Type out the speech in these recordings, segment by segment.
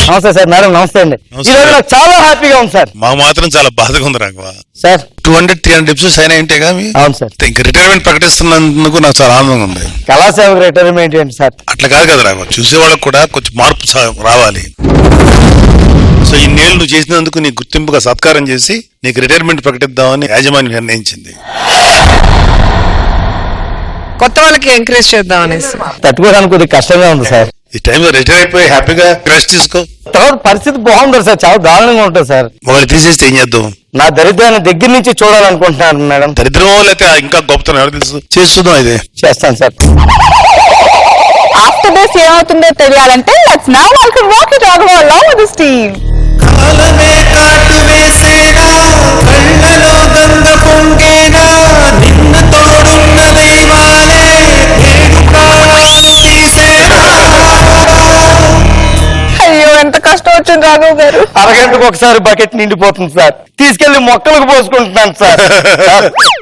నమస్తే sir. Madam నమస్తే అండి. ఈ రోజు నాకు చాలా హ్యాపీగా ఉంది సార్. మాకు మాత్రం చాలా బాధగా ఉంది రాఘవ సార్. 200-300 ఎపిసోడ్స్ అయినా ఏంటే కానీ అవును సార్. ఇంక రిటైర్మెంట్ ప్రకటిస్తున్నందుకు నాకు చాలా ఆనందంగా ఉంది. కళాసేవకు రిటైర్మెంట్ ఏంటి సార్? అట్లా కాదు కదా రాఘవ, చూసేవాళ్ళకు కూడా కొంచెం మార్పు రావాలి. సో ఇన్నేళ్ళు నువ్వు చేసినందుకు నీకు గుర్తింపుగా సత్కారం చేసి నీకు రిటైర్మెంట్ ప్రకటిద్దామని యాజమాన్యం నిర్ణయించింది. కొత్త వాళ్ళకి ఎంకరేజ్ చేద్దాం అనేసి. తట్టుకోవడానికి కొద్దిగా కష్టంగా ఉంది సార్. ఈ టైంలో రిటైర్ అయిపోయి హ్యాపీగా రెస్ట్ తీసుకో. తర్వాత పరిస్థితి బాగుంటుంది సార్, చాలా దారుణంగా ఉంటుంది సార్. వాళ్ళు తీసేస్తే ఏం చేద్దాం? నా దరిద్రాన్ని దగ్గర నుంచి చూడాలనుకుంటున్నాను మేడం. దరిద్రమో లేకపోతే ఇంకా గొప్పతనం ఎవరు తెలుసు? చేస్తుందాం ఇదే చేస్తాను సార్. ఆఫ్టర్ దిస్ ఏమవుతుందో తెలియాలంటే let's now welcome Rocky Raghava along with his team. కాలమే కాటు వేసేనా కళ్ళలో గంగ పొంగేనా నిన్న తోడున్న దైవాలే నేడు ప్రాణాలు తీసేనా. అయ్యో ఎంత కష్టం వచ్చింది రాఘవ్ గారు. అరగంటకు ఒకసారి బకెట్ నిండిపోతుంది సార్. తీసుకెళ్లి మొక్కలకు పోసుకుంటున్నాను సార్.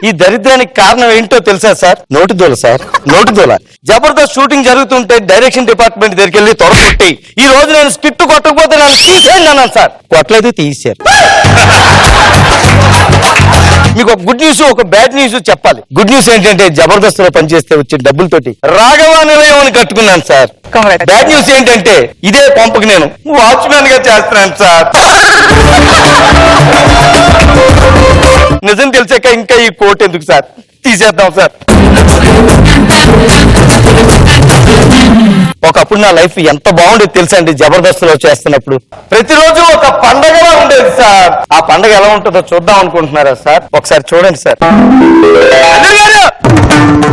ఈ దరిద్రానికి కారణం ఏంటో తెలుసా సార్? నోటిదోల సార్, నోటిదోల. జబర్దస్త్ షూటింగ్ జరుగుతుంటే డైరెక్షన్ డిపార్ట్మెంట్ దగ్గరికి వెళ్ళి తొడగొట్టి ఈ రోజు నేను స్కిట్ కొట్టకపోతే నన్ను తీసేయండి అన్నాను సార్. కొట్టలేదు, తీసారు. మీకు ఒక గుడ్ న్యూస్, ఒక బ్యాడ్ న్యూస్ చెప్పాలి. గుడ్ న్యూస్ ఏంటంటే జబర్దస్త్ లో పనిచేస్తే వచ్చే డబ్బులతోటి రాఘవ నిలయం కట్టుకున్నాను సార్. బ్యాడ్ న్యూస్ ఏంటంటే ఇదే పంపకు నేను వాచ్మెన్ గా చేస్తున్నాను సార్. నిజం తెలిసాక ఇంకా ఈ కోట్ ఎందుకు సార్? తీసేద్దాం సార్. ఒకప్పుడు నా లైఫ్ ఎంత బాగుండేది తెలుసా అండి? జబర్దస్త్ లో చేస్తున్నప్పుడు ప్రతిరోజు ఒక పండగలా ఉండేది సార్. ఆ పండగ ఎలా ఉంటుందో చూద్దాం అనుకుంటున్నారా సార్? ఒకసారి చూడండి సార్.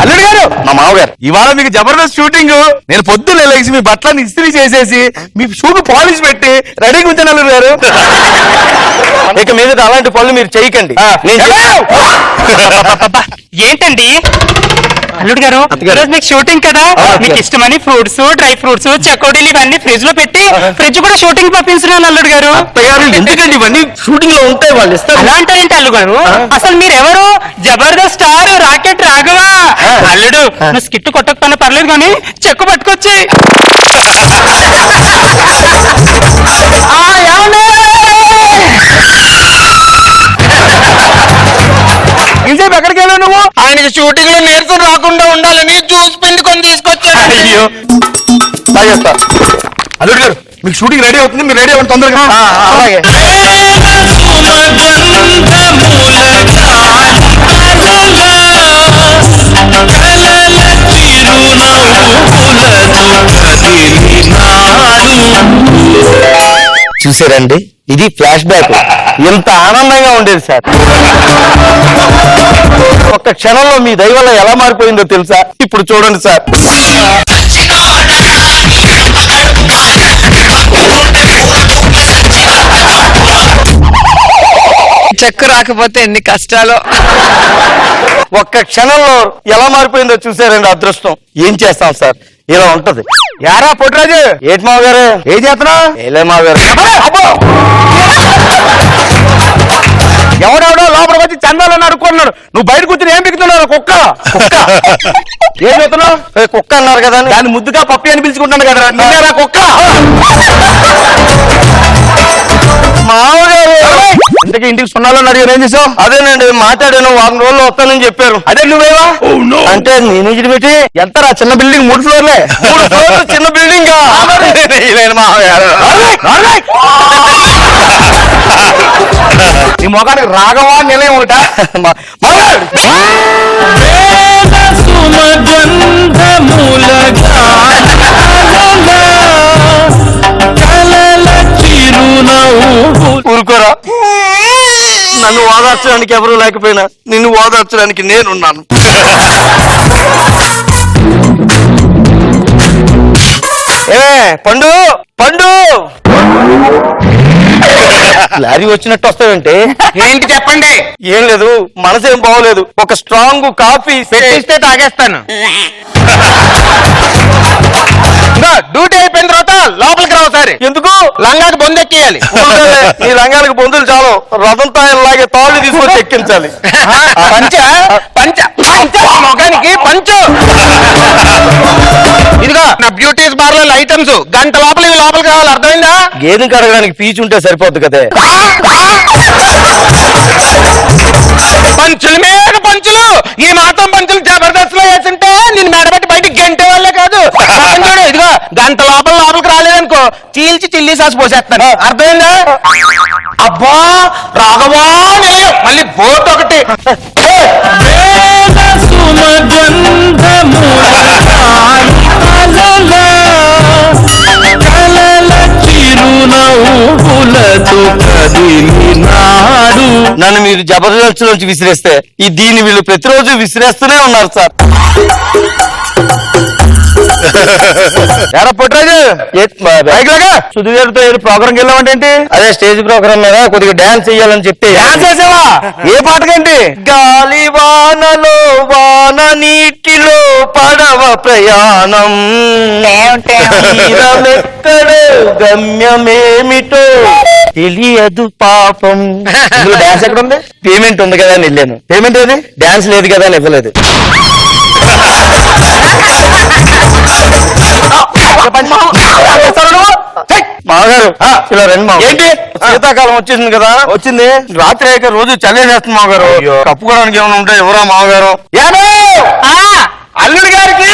అల్లుడు గారు, మా మామగారు, ఇవాళ మీకు జబర్దస్త్ షూటింగ్. నేను పొద్దున్న లేచి మీ బట్టలను ఇస్త్రీ చేసేసి మీ షూకు పాలిష్ పెట్టి రెడీగా ఉంచాను అల్లుడు గారు. ఇక మీద అలాంటి పనులు మీరు చేయకండి. ఏంటండి అల్లుడు గారు, ఈరోజు మీకు షూటింగ్ కదా, మీకు ఇష్టమని ఫ్రూట్స్, డ్రై ఫ్రూట్స్, చకోడీలు ఇవన్నీ ఫ్రిడ్జ్ లో పెట్టి ఫ్రిడ్జ్ కూడా షూటింగ్ పంపిస్తున్నాను అల్లుడు గారు. ఎందుకండి ఇవన్నీ షూటింగ్ లో ఉంటాయి, వాళ్ళు ఇస్తారు. అలా అంటారేంటి అల్లుడు గారు? అసలు మీరెవరు? Jabardasth star rocket Raghava. అల్లుడు, నువ్వు స్కిట్ కొట్టకపోయినా పర్లేదు కానీ చెక్కు పట్టుకొచ్చి. ఇంసేపు ఎక్కడికి వెళ్ళావు నువ్వు? ఆయనకి షూటింగ్ లో నీరసం రాకుండా ఉండాలని జ్యూస్ పిండుకొని తీసుకొచ్చాను. అయ్యో తాగేస్తా. అల్లుడు గారు, మీకు షూటింగ్ రెడీ అవుతుంది, మీరు రెడీ అవ్వండి తొందరగా. అలాగే. చూసారండి, ఇది ఫ్లాష్ బ్యాక్. ఎంత ఆనందంగా ఉండేది సార్. ఒక్క క్షణంలో మీ దయ వల్ల ఎలా మారిపోయిందో తెలుసా? ఇప్పుడు చూడండి సార్. చెక్కు రాకపోతే ఎన్ని కష్టాలు. ఒక్క క్షణంలో ఎలా మారిపోయిందో చూసారండి అదృష్టం. ఏం చేస్తాం సార్, ఇలా ఉంటది. యారా పొట్రాజు, ఏంటి మావగారు ఏం చేస్తున్నావు? ఏలే మావగారు. ఎవడెవడో లోపలికి వచ్చి చందాలని అడుక్కున్నాడు, నువ్వు బయట కూర్చొని ఏం పిక్కుతున్నావు? కుక్క కుక్క ఏం చెప్తున్నావు? కుక్క అన్నారు కదా, దాన్ని ముద్దుగా పప్పి అని పిలుచుకుంటాను కదా. నిన్నేరా కుక్క? మామగారు ఇంతకీ ఇంటికి సున్నాలని అడిగారు, ఏం చేసావు? అదేనండి, మాట్లాడాను, వారం రోజుల్లో వస్తానని చెప్పారు. అదే నువ్వేవా అంటే నేను పెట్టి ఎంత రా? చిన్న బిల్డింగ్ 3 ఫ్లోర్లే. 3 ఫ్లోర్లు చిన్న బిల్డింగ్. నీ మొగానికి రాఘవా నిలయం ఒకట. ఊరుకోరా, నన్ను ఓదార్చడానికి ఎవరు లేకపోయినా నిన్ను ఓదార్చడానికి నేనున్నాను. పండు పండు లారీ వచ్చినట్టు వస్తావంటే ఏంటి చెప్పండి? ఏం లేదు, మనసేం బాగోలేదు. ఒక స్ట్రాంగ్ కాఫీ పెట్టిస్తే తాగేస్తాను. డ్యూటీ అయిపోయిన తర్వాత లోపలికి రావు సార్. ఎందుకు? లంగాకి బొందెక్కియాలి. నీ రంగానికి బొందులు చాలు, రథం తాయలాగే తాళ్ళు తీసుకొని ఎక్కించాలి. పంచ పంచ పంచ మొగానికి పంచు. ఇదిగో నా బ్యూటీస్ పార్లర్ ఐటమ్స్ గంట లోపల ఇవి లోపలికి రావాలి, అర్థమైందా? గేదెని కడగడానికి పీచు ఉంటే సరిపోద్ది కదే. పంచుల మీద పంచులు, ఈ మాత్రం పంచులు జబర్దస్త్ లో వేసింటే నేను మెడబెట్టి బయటికి గంటే వాళ్ళే కాదు. చూడు ఇదిగో గంట లోపలికి రాలేదనుకో చీల్చి చిల్లీ సాస్ పోసేస్తాను, అర్థమైందా? అబ్బా రాఘవా మళ్ళీ బోట్ ఒకటి. నన్ను మీరు జబర్దస్త్ నుంచి విసిరేస్తే దీన్ని వీళ్ళు ప్రతిరోజు విసిరేస్తూనే ఉన్నారు సార్. పొట్టరాజు సుధీర్తో ఏదో ప్రోగ్రామ్ వెళ్ళామంటే ఏంటి? అదే స్టేజ్ ప్రోగ్రామ్ మీద కొద్దిగా డాన్స్ చెయ్యాలని చెప్పి. డాన్స్ చేసావా? ఏ పాటకేంటి? గాలి వానలో వాన నీటిలో పడవ ప్రయాణం ఎక్కడో గమ్యమేమిటో తెలియదు పాపం. డాన్స్ ఎక్కడ ఉంది? పేమెంట్ ఉంది కదా అని వెళ్ళాను. పేమెంట్ ఏది? డాన్స్ లేదు కదా అని ఇవ్వలేదు. మామగారు ఇలా రండి మామ. ఏంటి శీతాకాలం వచ్చేసింది కదా? వచ్చింది. రాత్రి అయ్యాక రోజు చల్లేసేస్తుంది మామగారు. కప్పుకోవడానికి ఏమైనా ఉంటే ఎవరా మామగారు? అల్లుడి గారికి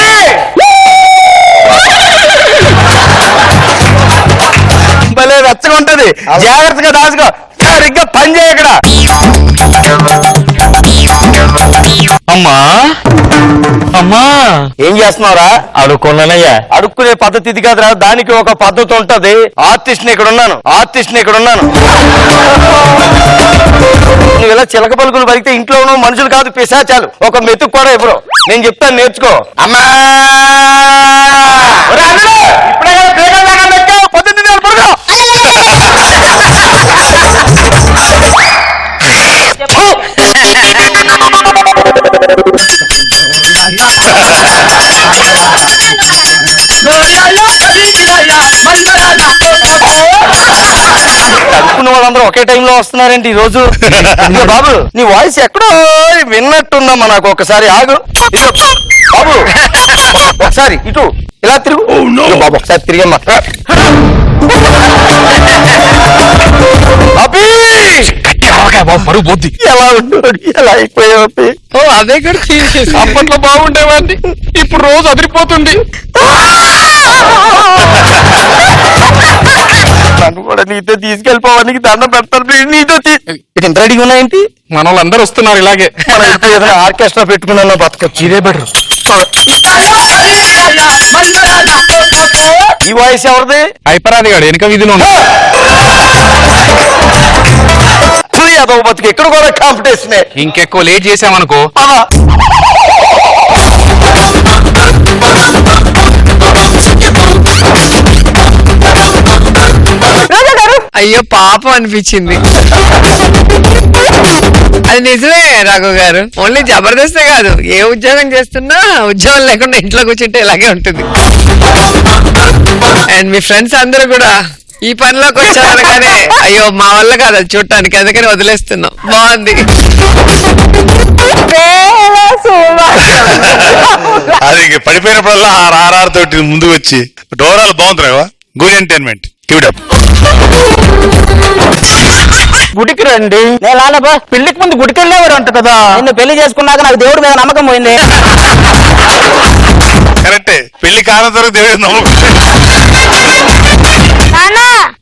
భలే వెచ్చగా ఉంటది. జాగ్రత్తగా దాచుకో. సరిగ్గా పని చేయ ఇక్కడ. అమ్మా అమ్మా ఏం చేస్తున్నావురా? అడుక్కున్నానయ్యా. అడుక్కునే పద్ధతి ఇది కాదురా, దానికి ఒక పద్ధతి ఉంటది. ఆర్టిస్ట్ ని ఇక్కడ ఉన్నాను. నువ్వు ఇలా చిలక పలుకులు పలికితే ఇంట్లో ఉన్న మనుషులు కాదు పిశాచాలు. ఒక మెతుకు కూడా ఎవరు. నేను చెప్తాను నేర్చుకో. అమ్మా పద్ధతి కలుపుకున్న వాళ్ళందరూ ఒకే టైంలో వస్తున్నారేంటి ఈ రోజు? ఇదిగో బాబు, నీ వాయిస్ ఎక్కడో విన్నట్టుందమ్మా నాకు. ఒకసారి ఆగు. ఇదిగో బాబు, ఒకసారి ఇటు ఇలా తిరుగు. ఇదిగో బాబు ఒకసారి తిరిగమ్మా. మరుగు పోద్ది. ఎలా ఉంటాడు? ఎలా అయిపోయావు? అదే కూడా అప్పట్లో బాగుండేవాడిని, ఇప్పుడు రోజు అదిరిపోతుంది. నన్ను కూడా నీతో తీసుకెళ్ళిపోవడానికి దండం పెడతాను. నీతో ఇంత రెడీగా ఉన్నాయేంటి? మన వాళ్ళందరూ వస్తున్నారు ఇలాగే. మనం ఇంట్లో ఏదైనా ఆర్కెస్ట్రా పెట్టుకున్నా బతకొచ్చు. ఇదే బెటర్. ఈ వాయిస్ ఎవరిది? హైపరాది గాడు వెనుక వీధిలో అదో బతుకు. ఎక్కడ కూడా కాంపిటీషన్. ఇంకెక్కువ లేట్ చేసామనుకో అయ్యో పాపం అనిపించింది. అది నిజమే రఘు గారు. ఓన్లీ జబర్దస్తే కాదు, ఏ ఉద్యోగం చేస్తున్నా ఉద్యోగం లేకుండా ఇంట్లో కూర్చుంటే ఇలాగే ఉంటుంది. అండ్ మీ ఫ్రెండ్స్ అందరూ కూడా ఈ పనిలోకి వచ్చారనగానే అయ్యో మా వల్ల కాదు అది చూడటానికి, అందుకని వదిలేస్తున్నాం. బాగుంది. అది పడిపోయినప్పుడల్లా ఆర్ఆర్ తోటి ముందుకు వచ్చి డోరాలు బాగుంటారా? Good entertainment. గుడికి రండి. నేను పెళ్లికి ముందు గుడికి వెళ్ళేవారు అంట కదా. నిన్ను పెళ్లి చేసుకున్నాక నాకు దేవుడి మీద నమ్మకం పోయింది. కరెక్టే. పెళ్లి కాలం తర్వాత దేవుడు నమ్మకం.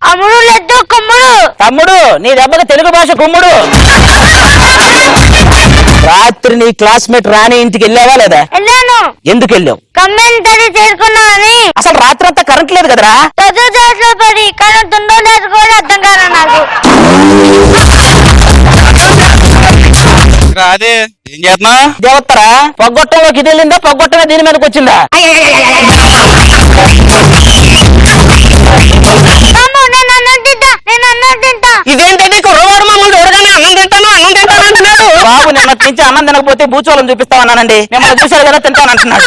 అమ్ముడు లడ్డు కుమ్ముడు. తమ్ముడు నీ దెబ్బకి తెలుగు భాష కుమ్ముడు. రాత్రి నీ క్లాస్మేట్ రాణి ఇంటికి వెళ్ళావా లేదా? వెళ్ళాను. ఎందుకు వెళ్ళావు? కంబైన్ అది చేసుకున్నావని. అసలు రాత్రి అంతా కరెంట్ లేదు కదరా? చదువు చేతిలో పడి కరెంట్ ఉందో లేదు కూడా అర్థం కాదు నాకు. అదే ఏం చేస్తున్నా? దేవత్తరా పొగ్గొట్టంలోకి ఇది వెళ్ళిందా? పొగ్గొట్టమే దీని మీదకి వచ్చిందా? ఇదేంటి నీకు రోడ్డు మమ్మల్ని చూడగానే అన్నం తింటాను అంటున్నాడు. బాబు నిన్నటి నుంచి అన్నం తినకపోతే భూచోళం చూపిస్తామన్నానండి. మిమ్మల్ని చూశారు కదా తింటానంటున్నాడు.